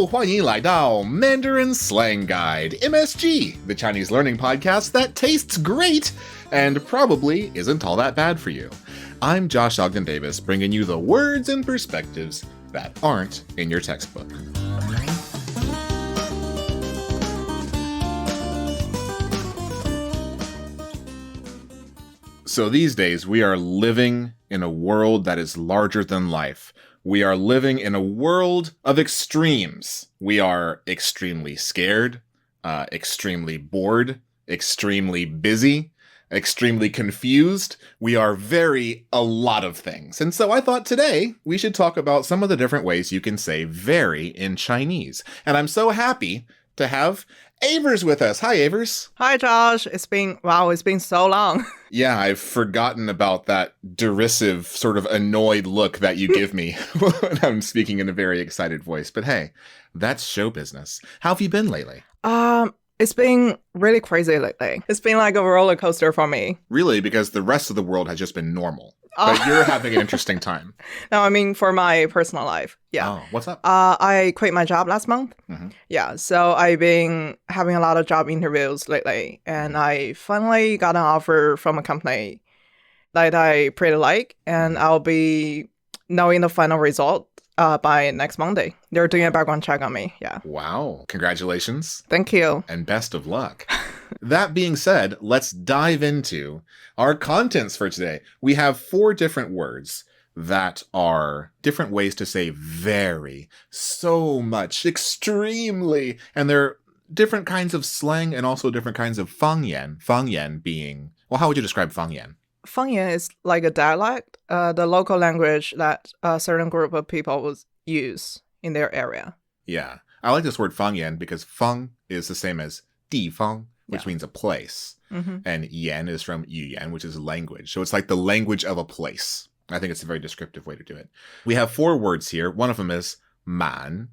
Hello, 欢迎来到 mandarinslangguide, MSG, the Chinese learning podcast that tastes great and probably isn't all that bad for you. I'm Josh Ogden Davis, bringing you the words and perspectives that aren't in your textbook. So these days, we are living in a world that is larger than life. We are living in a world of extremes. We are extremely scared, extremely bored, extremely busy, extremely confused. We are a lot of things. And so I thought today we should talk about some of the different ways you can say very in Chinese. And I'm so happy to have Avers with us. Hi, Avers. Hi, Josh. It's been so long. Yeah, I've forgotten about that derisive, sort of annoyed look that you give me when I'm speaking in a very excited voice. But hey, that's show business. How have you been lately? It's been really crazy lately. It's been like a roller coaster for me. Really? Because the rest of the world has just been normal. But you're having an interesting time. No, I mean for my personal life. Yeah. Oh, what's up? I quit my job last month. Mm-hmm. Yeah, so I've been having a lot of job interviews lately. And I finally got an offer from a company that I pretty like. And I'll be knowing the final result by next Monday. They're doing a background check on me. Yeah. Wow. Congratulations. Thank you. And best of luck. That being said, let's dive into our contents for today. We have 4 different words that are different ways to say very, so much, extremely. And they're different kinds of slang and also different kinds of 方言. 方言being, well, how would you describe 方言? 方言is like a dialect, the local language that a certain group of people will use in their area. Yeah. I like this word 方言because 方 is the same as 地方, which means a place. Mm-hmm. And yan is from 语言, which is language. So it's like the language of a place. I think it's a very descriptive way to do it. We have 4 words here. One of them is 满,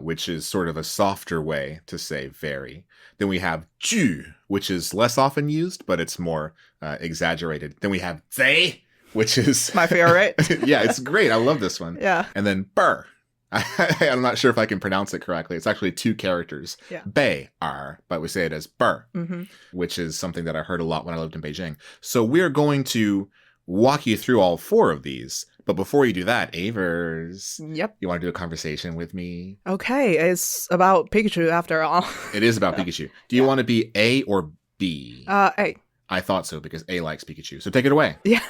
which is sort of a softer way to say very. Then we have 句, which is less often used, but it's more exaggerated. Then we have 贼, which is my favorite. Yeah, it's great. I love this one. Yeah. And then 辈, I'm not sure if I can pronounce it correctly. It's actually 2 characters. Yeah. 辈儿, but we say it as 辈, Mm-hmm. which is something that I heard a lot when I lived in Beijing. So we're going to walk you through all 4 of these. But before you do that, Avers, Yep. you want to do a conversation with me? Okay, it's about Pikachu after all. It is about Pikachu. Do you want to be A or B? A. I thought so because A likes Pikachu. So take it away. Yeah.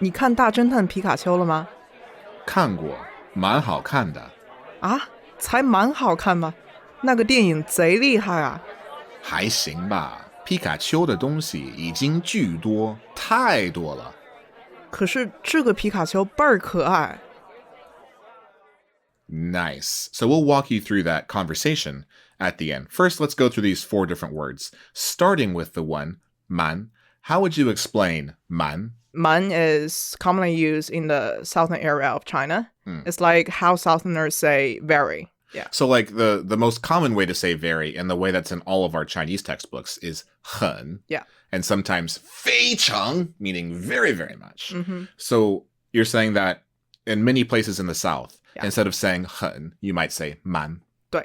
你看大侦探皮卡丘了吗？看过，蛮好看的。啊，才蛮好看吗？那个电影贼厉害啊！还行吧，皮卡丘的东西已经巨多，太多了。可是这个皮卡丘倍儿可爱。Nice. So we'll walk you through that conversation at the end. First, let's go through these 4 different words. Starting with the one, 满. How would you explain 满? 满 is commonly used in the southern area of China. It's like how southerners say very. Yeah. So like the most common way to say very and the way that's in all of our Chinese textbooks is 很. Yeah. And sometimes 非常, meaning very, very much. Mm-hmm. So you're saying that in many places in the South, Yeah. instead of saying 很, you might say 满. 对.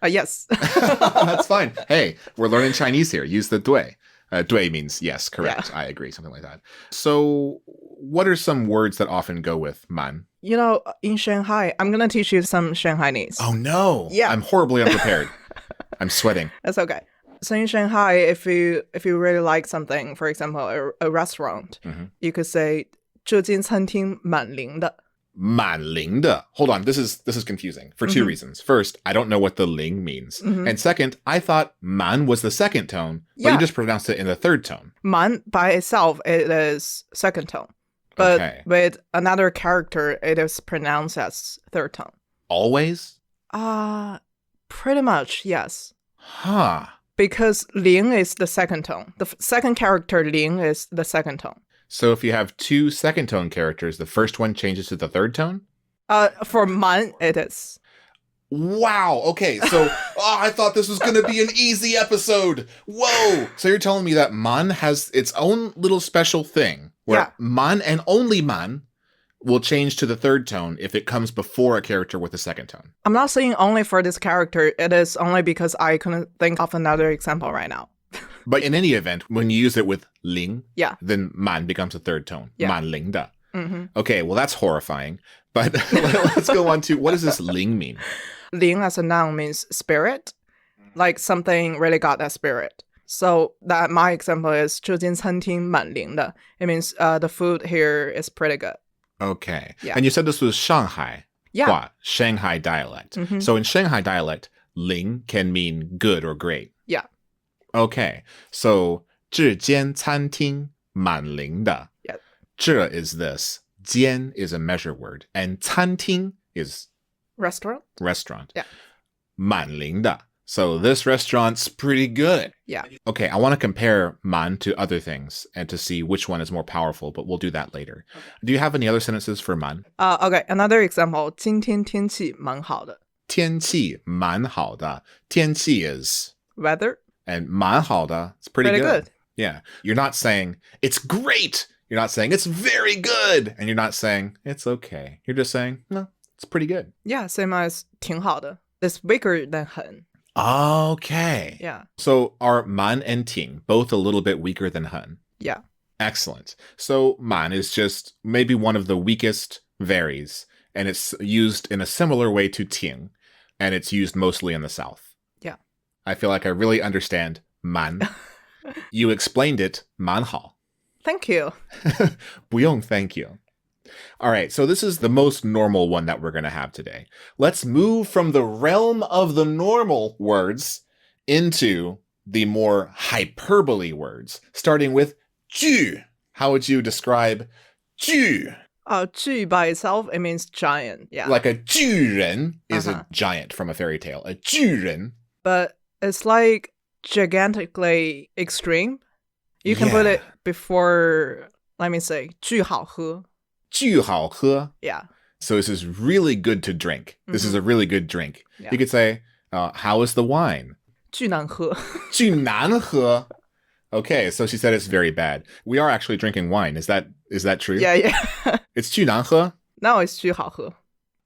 Yes. That's fine. Hey, we're learning Chinese here. Use the 对. 对 means yes, correct. Yeah. I agree, something like that. So what are some words that often go with 满? You know, in Shanghai, I'm going to teach you some Shanghainese. Oh no. Yeah. I'm horribly unprepared. I'm sweating. That's okay. So in Shanghai, if you really like something, for example, a restaurant, Mm-hmm. you could say 这间餐厅满灵的.满灵的. Hold on, this is confusing for 2 reasons. First, I don't know what the ling means. And second, I thought 满 was the second tone, but you just pronounced it in the 3rd tone. 满 by itself, it is second tone. But Okay. with another character, it is pronounced as 3rd tone. Always? Pretty much, yes. Huh. Because 灵 is the second tone. The second character 灵 is the second tone. So if you have 2 second tone characters, the first one changes to the 3rd tone? For 满, it is. Wow. Okay. So I thought this was going to be an easy episode. Whoa. So you're telling me that man has its own little special thing where man and only man will change to the third tone if it comes before a character with a second tone. I'm not saying only for this character. It is only because I couldn't think of another example right now. But in any event, when you use it with ling, Yeah. then man becomes a third tone. Yeah. 满灵的. Mm-hmm. Okay, well, that's horrifying. But let's go on to, what does this ling mean? 灵 as a noun means spirit, like something really got that spirit. So that my example is 这间餐厅蛮灵的. It means the food here is pretty good. Okay. Yeah. And you said this was Shanghai. Yeah. Hua, Shanghai dialect. Mhm. So in Shanghai dialect, ling can mean good or great. Yeah. Okay. So 这间餐厅蛮灵的. Yeah. 这 is this. 间 is a measure word. And 餐厅 is Restaurant? restaurant. Yeah. 蛮灵的. So this restaurant's pretty good. Yeah. Okay, I want to compare man to other things and to see which one is more powerful, but we'll do that later. Okay. Do you have any other sentences for man? Okay, another example. 今天天气蛮好的.天气蛮好的. 天气 is Weather? and 蛮好的. It's pretty good. Yeah. You're not saying it's great. You're not saying it's very good. And you're not saying it's okay. You're just saying, no, it's pretty good. Yeah, same as 挺好的. It's weaker than 很. Okay. Yeah. So are man and ting both a little bit weaker than hun? Yeah. Excellent. So man is just maybe one of the weakest varies, and it's used in a similar way to ting, and it's used mostly in the South. Yeah. I feel like I really understand man. You explained it, 蛮好. Thank you. 不用 thank you. All right, so this is the most normal one that we're going to have today. Let's move from the realm of the normal words into the more hyperbole words, starting with 巨. How would you describe 巨? 巨 by itself, it means giant. Yeah. Like a 巨人 is Uh-huh. a giant from a fairy tale. A 巨人. But it's like gigantically extreme. You can put Yeah. it before, let me say, 巨好喝. 巨好喝. Yeah. So this is really good to drink. This is a really good drink. Yeah. You could say, how is the wine? 巨难喝. 巨难喝. Okay, so she said it's very bad. We are actually drinking wine. Is that true? Yeah. It's 巨难喝? No, it's 巨好喝.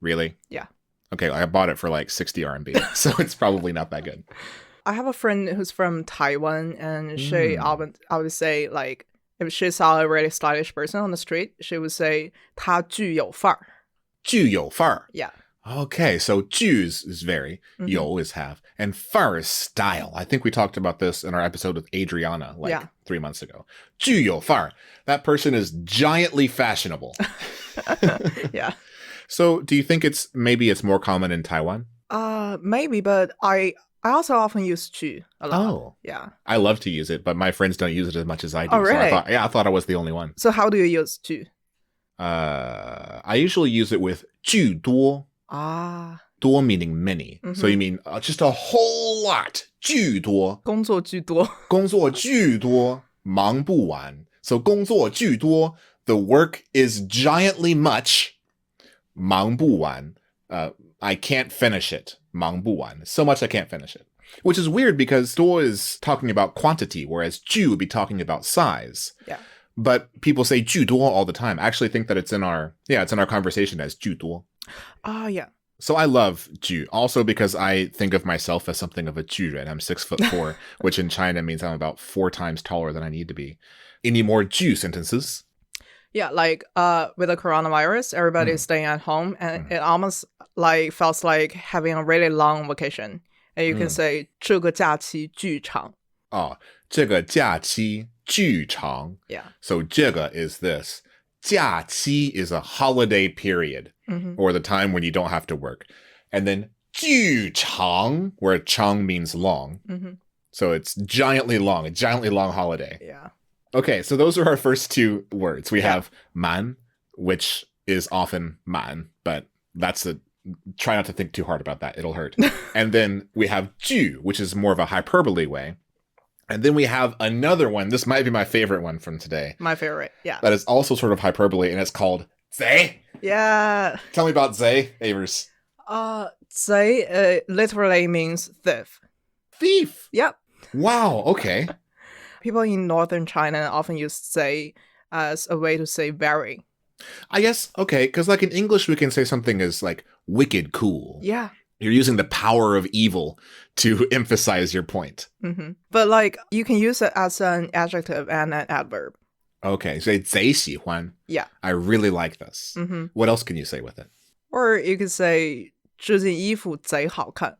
Really? Yeah. Okay, I bought it for like 60 RMB, so it's probably not that good. I have a friend who's from Taiwan, and she I would say, like, if she saw a really stylish person on the street, she would say 他具有范儿. 具有范儿. Yeah. Okay, so 具 is very, 有 is have, and 范儿 is style. I think we talked about this in our episode with Adriana 3 months ago. 具有范儿. That person is giantly fashionable. Yeah. So do you think maybe it's more common in Taiwan? Maybe, but I also often use 具 a lot. Oh. Yeah. I love to use it, but my friends don't use it as much as I do. Oh, really? So I thought I was the only one. So how do you use 具? I usually use it with 巨多.多 meaning many. So you mean just a whole lot. 巨多.工作巨多. 工作巨多.忙不完. So 工作巨多, the work is giantly much. 忙不完. I can't finish it. 忙不完. So much I can't finish it. Which is weird because 多 is talking about quantity, whereas 巨would be talking about size. Yeah. But people say 巨多 all the time. I actually think that it's in our conversation as 巨多. Yeah. So I love 巨, also because I think of myself as something of a 巨人. I'm 6'4", which in China means I'm about 4 times taller than I need to be. Any more 巨 sentences? Yeah, like with the coronavirus, everybody is staying at home, and it almost like feels like having a really long vacation. And you can say 这个假期巨长. Oh, 这个假期巨长. Yeah. So 这个 is this. 假期 is a holiday period, or the time when you don't have to work. And then 巨长, where 长 means long. So it's giantly long, a giantly long holiday. Yeah. Okay, so those are our first 2 words. We have man, which is often man, but try not to think too hard about that. It'll hurt. And then we have 巨, which is more of a hyperbole way. And then we have another one. This might be my favorite one from today. My favorite, yeah. That is also sort of hyperbole, and it's called 贼. Yeah. Tell me about 贼, Avers. 贼 literally means thief. Thief. Yep. Wow, okay. People in northern China often use 贼 as a way to say very. I guess, okay, because like in English, we can say something is like wicked cool. Yeah. You're using the power of evil to emphasize your point. But like you can use it as an adjective and an adverb. Okay, so 贼喜欢. Yeah. I really like this. What else can you say with it? Or you could say 这件衣服贼好看.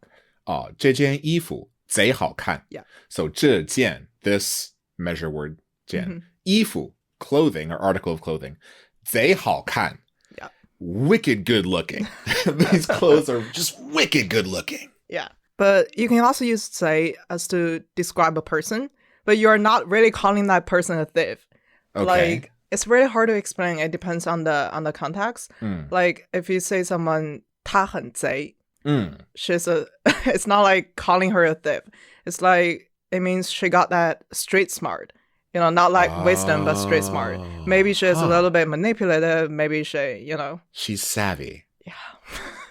Oh, 这件衣服贼好看. Yeah. So 这件, this measure word, 件. 衣服, clothing or article of clothing. 贼好看. Yeah. Wicked good looking. These clothes are just wicked good looking. Yeah. But you can also use 贼 as to describe a person, but you're not really calling that person a thief. Okay. Like, it's really hard to explain. It depends on the context. Like, if you say someone 她很贼, it's not like calling her a thief. It's like, it means she got that street smart. You know, not like wisdom, but street smart. Maybe she's a little bit manipulative. Maybe she's savvy. Yeah.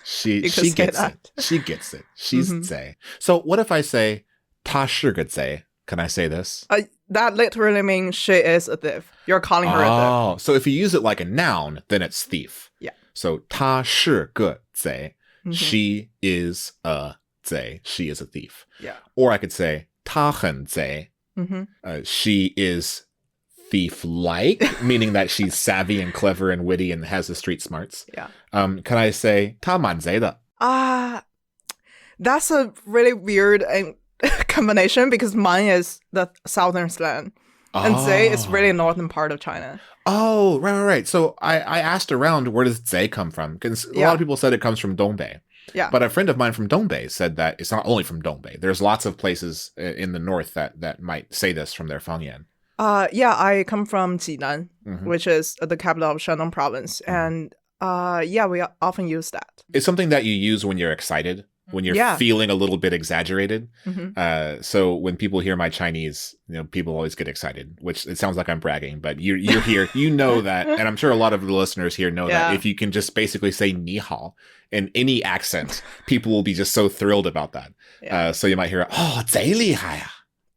She gets it. She gets it. She's 贼. So what if I say 她是个贼? Can I say this? That literally means she is a thief. You're calling her a thief. Oh, so if you use it like a noun, then it's thief. Yeah. So 她是个贼. She is a 贼. She is a thief. Yeah. Or I could say 她很贼. She is thief-like, meaning that she's savvy and clever and witty and has the street smarts. Yeah. Can I say 她蛮贼的? That's a really weird combination because mine is the southern slang. And 贼 is really northern part of China. Oh, right. So I asked around, where does 贼 come from? Because a lot of people said it comes from Dongbei. Yeah. But a friend of mine from Dongbei said that it's not only from Dongbei. There's lots of places in the north that might say this from their Fangyan. Yeah, I come from Jinan, which is the capital of Shandong province. And yeah, we often use that. It's something that you use when you're excited, when you're feeling a little bit exaggerated. So when people hear my Chinese, people always get excited, which it sounds like I'm bragging, but you're here, you know that, and I'm sure a lot of the listeners here know that if you can just basically say ni hao in any accent, people will be just so thrilled about that. Yeah. So you might hear, oh, 贼厉害啊.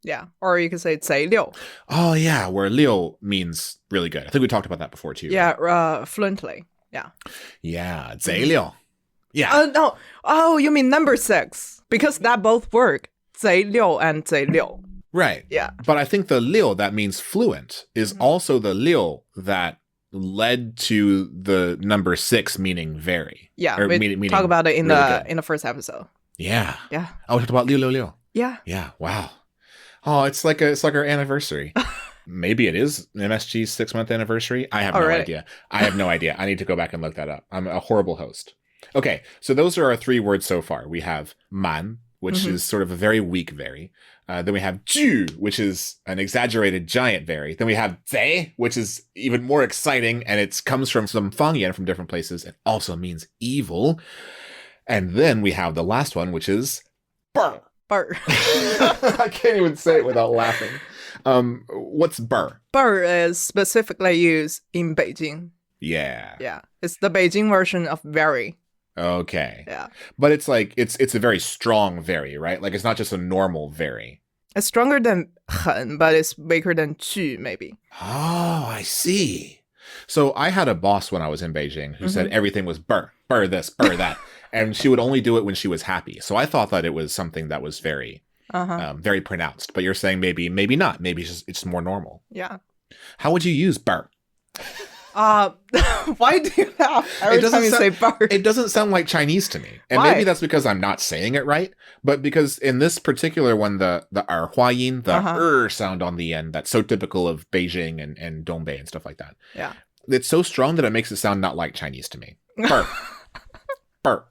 Yeah, or you could say 贼溜. Oh yeah, where 溜 means really good. I think we talked about that before too. Yeah, fluently. Yeah. Yeah, 贼溜. Yeah. No. Oh, you mean number 6. Because that both work. 贼溜 and 贼溜. Right. Yeah. But I think the 溜 that means fluent is also the 溜 that led to the number 6 meaning very. Yeah, or we meaning talk about it in really the first episode. Yeah. Yeah. Oh, we talked about 溜. Yeah. Yeah. Wow. Oh, it's like our anniversary. Maybe it is MSG's 6-month anniversary. I have no idea. I have no idea. I need to go back and look that up. I'm a horrible host. Okay, so those are our 3 words so far. We have man, which is sort of a very weak very. Then we have ju, which is an exaggerated giant very. Then we have zai, which is even more exciting, and it comes from some Fangyan from different places. It also means evil. And then we have the last one, which is burr. Burr. I can't even say it without laughing. What's burr? Burr is specifically used in Beijing. Yeah. Yeah. It's the Beijing version of very. Okay. Yeah. But it's like, it's a very strong very, right? Like, it's not just a normal very. It's stronger than 很, but it's weaker than 句, maybe. Oh, I see. So I had a boss when I was in Beijing who said everything was burr this, burr that. And she would only do it when she was happy. So I thought that it was something that was very, very pronounced. But you're saying maybe not. Maybe it's more normal. Yeah. How would you use burr? Why do you laugh every time you say burr? It doesn't sound like Chinese to me. And maybe that's because I'm not saying it right. But because in this particular one, the huayin, the sound on the end, that's so typical of Beijing and Dongbei and stuff like that. Yeah. It's so strong that it makes it sound not like Chinese to me. Burr. Burr.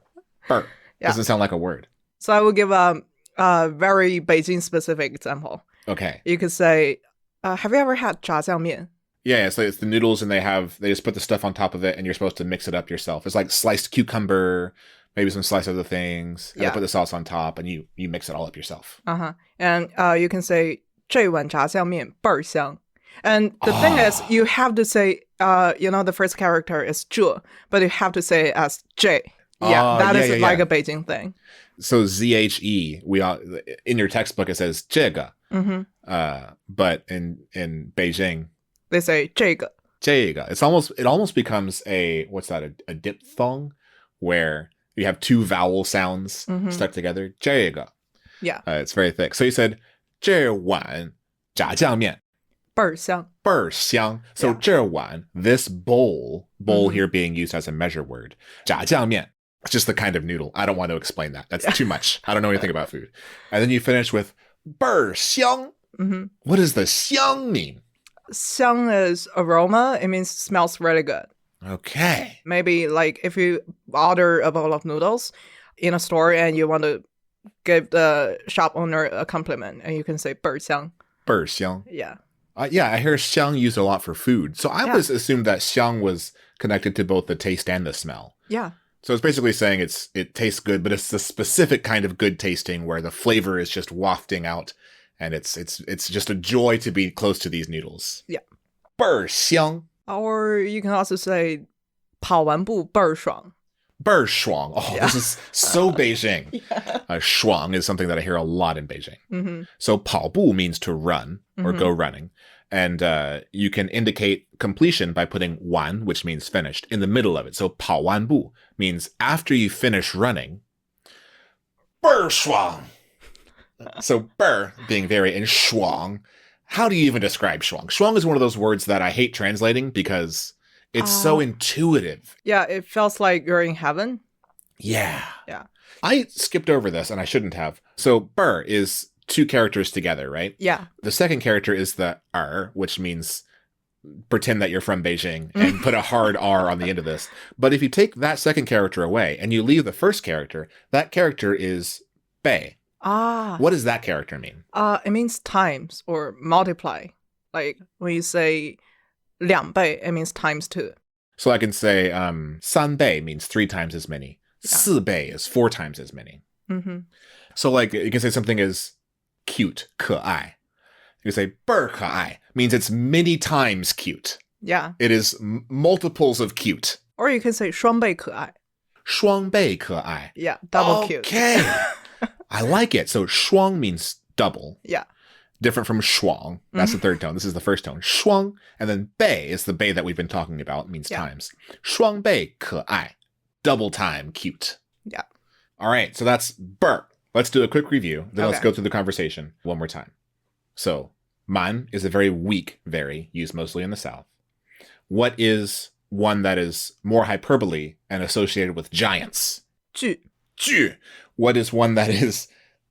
Burr. Yeah. Doesn't sound like a word. So I will give a very Beijing specific example. Okay. You could say, have you ever had 炸酱面? Yeah, so it's the noodles and they just put the stuff on top of it and you're supposed to mix it up yourself. It's like sliced cucumber, maybe some sliced other things. And they put the sauce on top and you mix it all up yourself. And you can say 这碗炸酱面倍儿香. And the thing is, you have to say, the first character is 这, but you have to say it as 这. Yeah, that is like a Beijing thing. So ZHE, in your textbook it says 这个. But in Beijing, they say 这个.这个. It almost becomes a, what's that, a diphthong, where you have two vowel sounds stuck together. 这个. Yeah. It's very thick. So you said 这碗炸酱面倍儿香.倍儿香. So 这碗, this bowl here being used as a measure word. 炸酱面. It's just the kind of noodle. I don't want to explain that. That's too much. I don't know anything about food. And then you finish with 倍儿香. What does the 香 mean? 香 is aroma. It means smells really good. Okay. Maybe like if you order a bowl of noodles in a store and you want to give the shop owner a compliment, and you can say 倍儿香. 倍儿香. Yeah. Yeah, I hear 香 used a lot for food. So I always assumed that 香 was connected to both the taste and the smell. Yeah. So it's basically saying it tastes good, but it's the specific kind of good tasting where the flavor is just wafting out, and it's just a joy to be close to these noodles. Yeah. 倍儿香. Or you can also say 跑完步倍儿爽. 倍儿爽. Oh, this is so Beijing. 爽 is something that I hear a lot in Beijing. So 跑步 means to run or go running. And you can indicate completion by putting 完, which means finished, in the middle of it. So 跑完步 means after you finish running. 倍儿爽. So 倍儿 being very, and 爽. How do you even describe 爽? 爽 is one of those words that I hate translating because it's so intuitive. Yeah, it feels like you're in heaven. Yeah. Yeah. I skipped over this, and I shouldn't have. So 倍儿 is two characters together, right? Yeah. The second character is the which means pretend that you're from Beijing and put a hard R on the end of this. But if you take that second character away and you leave the first character, that character is 倍. What does that character mean? It means times or multiply. Like when you say 两倍, it means times two. So I can say 三倍 means 3 times as many. 四倍 is 4 times as many. So like you can say something is cute, 可爱. You can say 倍儿可爱 means it's many times cute. Yeah. It is multiples of cute. Or you can say 双倍可爱. 双倍可愛. Yeah, double cute. Okay. I like it. So 双 means double. Yeah. Different from 双. That's the third tone. This is the first tone. 双. And then 倍 is the 倍 that we've been talking about. It means times. 双倍可愛. Double time cute. Yeah. All right. So that's 倍儿. Let's do a quick review. Then let's go through the conversation one more time. So 满 is a very weak very, used mostly in the South. What is one that is more hyperbole and associated with giants? 巨. 巨. What is one that is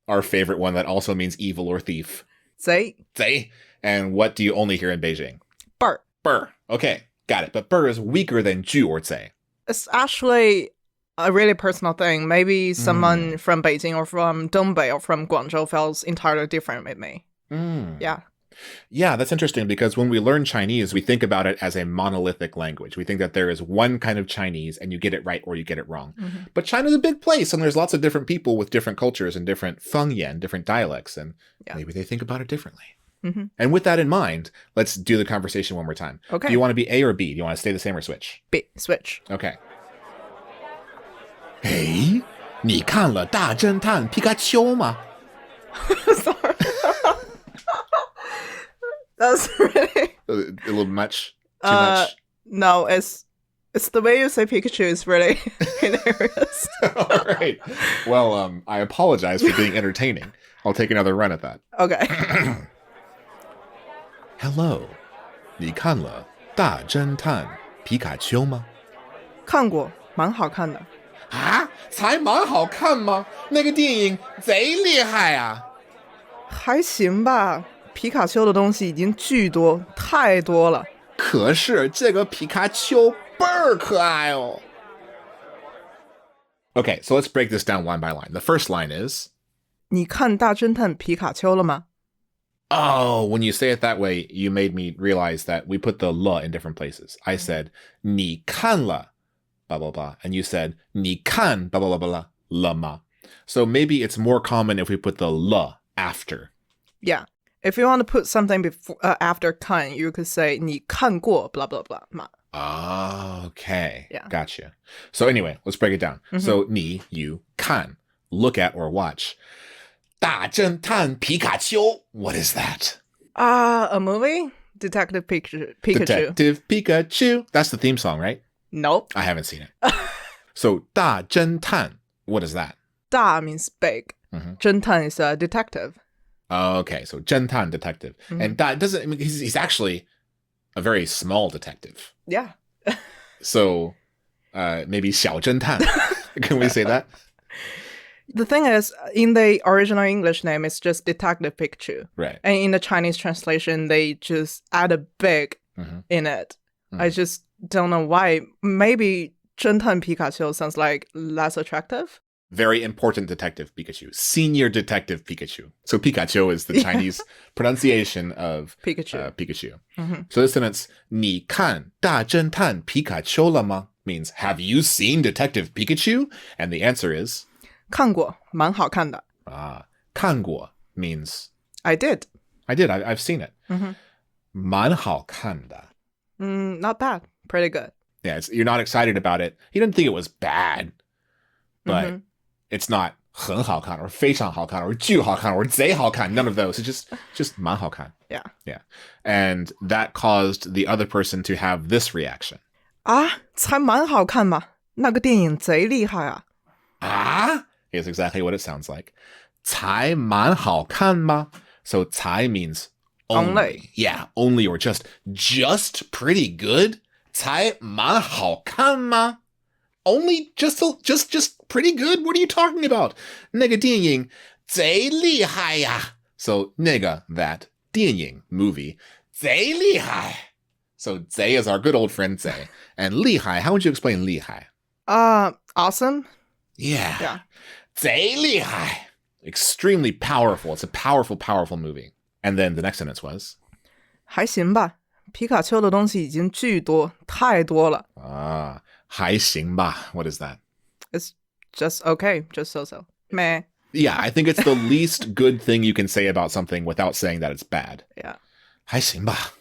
our favorite one that also means evil or thief? 贼. 贼. And what do you only hear in Beijing? 倍儿. 倍儿. Okay, got it. But 倍儿 is weaker than 巨 or 贼. It's actually a really personal thing. Maybe someone from Beijing or from Dongbei or from Guangzhou feels entirely different with me. Yeah. Yeah, that's interesting because when we learn Chinese, we think about it as a monolithic language. We think that there is one kind of Chinese and you get it right or you get it wrong. But China's a big place and there's lots of different people with different cultures and different fengyan, different dialects, and maybe they think about it differently. And with that in mind, let's do the conversation one more time. Okay. Do you want to be A or B? Do you want to stay the same or switch? B. Switch. Okay. 哎，你看了大侦探皮卡丘吗？ Sorry. That's really... A little much? Too much? No, it's the way you say Pikachu is really hilarious. All right. Well, I apologize for being entertaining. I'll take another run at that. Okay. Hello. 你看了大侦探皮卡丘吗？看过，蛮好看的。啊，才蛮好看吗？那个电影贼厉害啊！还行吧，皮卡丘的东西已经巨多，太多了。可是这个皮卡丘倍儿可爱哦。Okay, so let's break this down line by line. The first line is 你看大侦探皮卡丘了吗？ Oh, when you say it that way, you made me realize that we put the "了" in different places. I said 你看了 blah blah blah, and you said 你看 blah blah blah blah 了吗? So maybe it's more common if we put the "了" after. Yeah. If you want to put something before after 看, you could say 你看過 blah blah blah 嘛。 Okay. Yeah. Gotcha. So anyway, let's break it down. So 你 you 看 look at or watch. 大侦探皮卡丘 what is that? A movie Detective Pikachu. Detective Pikachu. That's the theme song, right? Nope. I haven't seen it. So 大侦探, what is that? 大 means big. 侦探 is a detective. Okay, so 侦探 detective. And 大 doesn't, I mean, he's actually a very small detective. Yeah. So maybe 小侦探. Can we say that? The thing is, in the original English name, it's just Detective Pikachu. Right. And in the Chinese translation, they just add a big in it. I just don't know why. Maybe 侦探 Pikachu sounds like less attractive. Very important detective Pikachu. Senior detective Pikachu. So Pikachu is the Chinese pronunciation of Pikachu. Pikachu. So this sentence, 你看大侦探皮卡丘了吗? means, have you seen Detective Pikachu? And the answer is... 看过,蛮好看的. 看过 means... I did. I've seen it. 蛮好看的. Not bad. Pretty good. Yeah, you're not excited about it. He didn't think it was bad, but it's not 很好看 or 非常好看 or 巨好看 or 贼好看. None of those. It's just 蛮好看. Yeah. Yeah. And that caused the other person to have this reaction. 才蛮好看嘛,那个电影贼厉害啊. Is exactly what it sounds like. 才蛮好看吗? So 才 means only. Yeah, only or just pretty good. 才蛮好看吗? Only just pretty good? What are you talking about? 那个电影贼厉害呀. So 那个 that 电影 movie 贼厉害. So 贼 is our good old friend 贼. And 厉害, how would you explain 厉害? Awesome. Yeah. 贼厉害. Extremely powerful. It's a powerful, powerful movie. And then the next sentence was? 还行吧,皮卡丘的东西已经巨多,太多了. 还行吧. What is that? It's just okay. Just so. Meh. Yeah, I think it's the least good thing you can say about something without saying that it's bad. Yeah. 还行吧.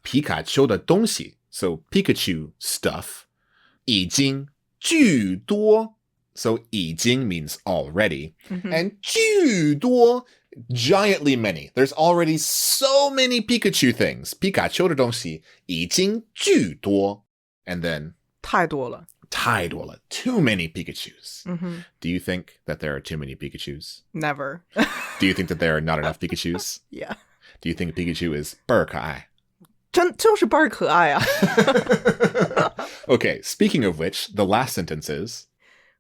皮卡丘的东西, so Pikachu stuff, 已经巨多. So 已经 means already. And 巨多, giantly many. There's already so many Pikachu things. 皮卡丘的东西已经巨多. And then 太多了. 太多了. Too many Pikachus. Do you think that there are too many Pikachus? Never. Do you think that there are not enough Pikachus? Yeah. Do you think Pikachu is 倍儿可爱?就是倍儿可爱啊. Okay, speaking of which, the last sentence is...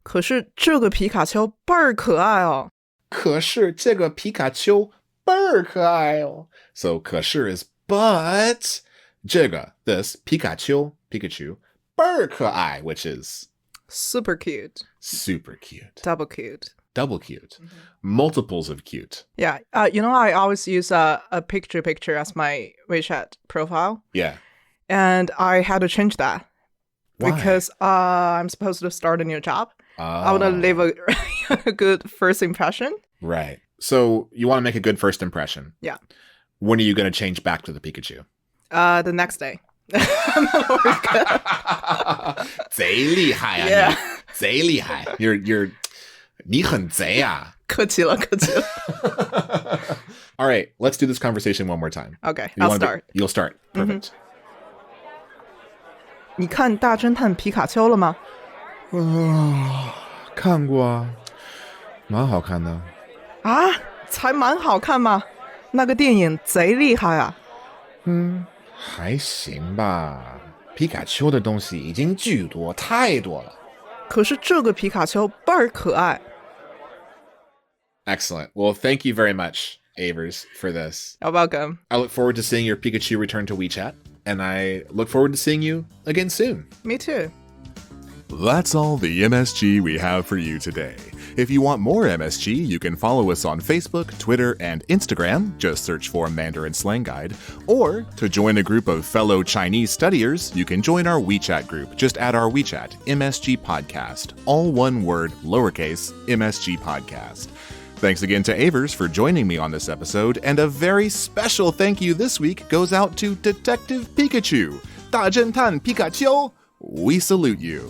可是这个皮卡丘倍儿可爱哦. 可是这个皮卡丘倍儿可爱哦. So 可是 is but 这个 this Pikachu 倍儿可愛, which is super cute. Super cute. Double cute. Double cute. Multiples of cute. Yeah. I always use a picture as my WeChat profile. Yeah. And I had to change that. Why? Because I'm supposed to start a new job. I want to leave a good first impression. Right. So you want to make a good first impression. Yeah. When are you going to change back to the Pikachu? The next day. I'm not always good. 贼厉害啊, Yeah. 贼厉害. You're 你很贼啊. 客气了. All right, let's do this conversation one more time. Okay, I'll start. You'll start. Perfect. 你看大侦探皮卡丘了吗?看过啊,蛮好看的. 才蛮好看吗?那个电影贼厉害啊. 还行吧. 皮卡丘的东西已经巨多,太多了. 可是这个皮卡丘倍儿可爱. Excellent. Well, thank you very much, Avers, for this. You're welcome. I look forward to seeing your Pikachu return to WeChat, and I look forward to seeing you again soon. Me too. That's all the MSG we have for you today. If you want more MSG, you can follow us on Facebook, Twitter, and Instagram. Just search for Mandarin Slang Guide. Or, to join a group of fellow Chinese studiers, you can join our WeChat group. Just add our WeChat, MSG Podcast. All one word, lowercase, MSG Podcast. Thanks again to Avers for joining me on this episode, and a very special thank you this week goes out to Detective Pikachu. 大侦探皮卡丘, we salute you.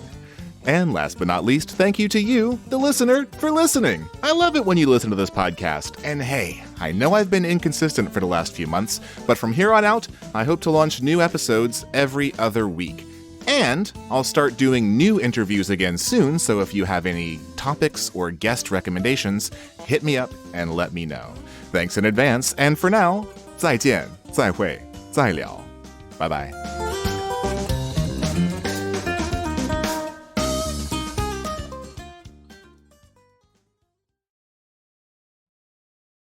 And last but not least, thank you to you, the listener, for listening. I love it when you listen to this podcast. And hey, I know I've been inconsistent for the last few months, but from here on out, I hope to launch new episodes every other week. And I'll start doing new interviews again soon, so if you have any topics or guest recommendations, hit me up and let me know. Thanks in advance, and for now, 再见, 再会, 再聊. Bye bye.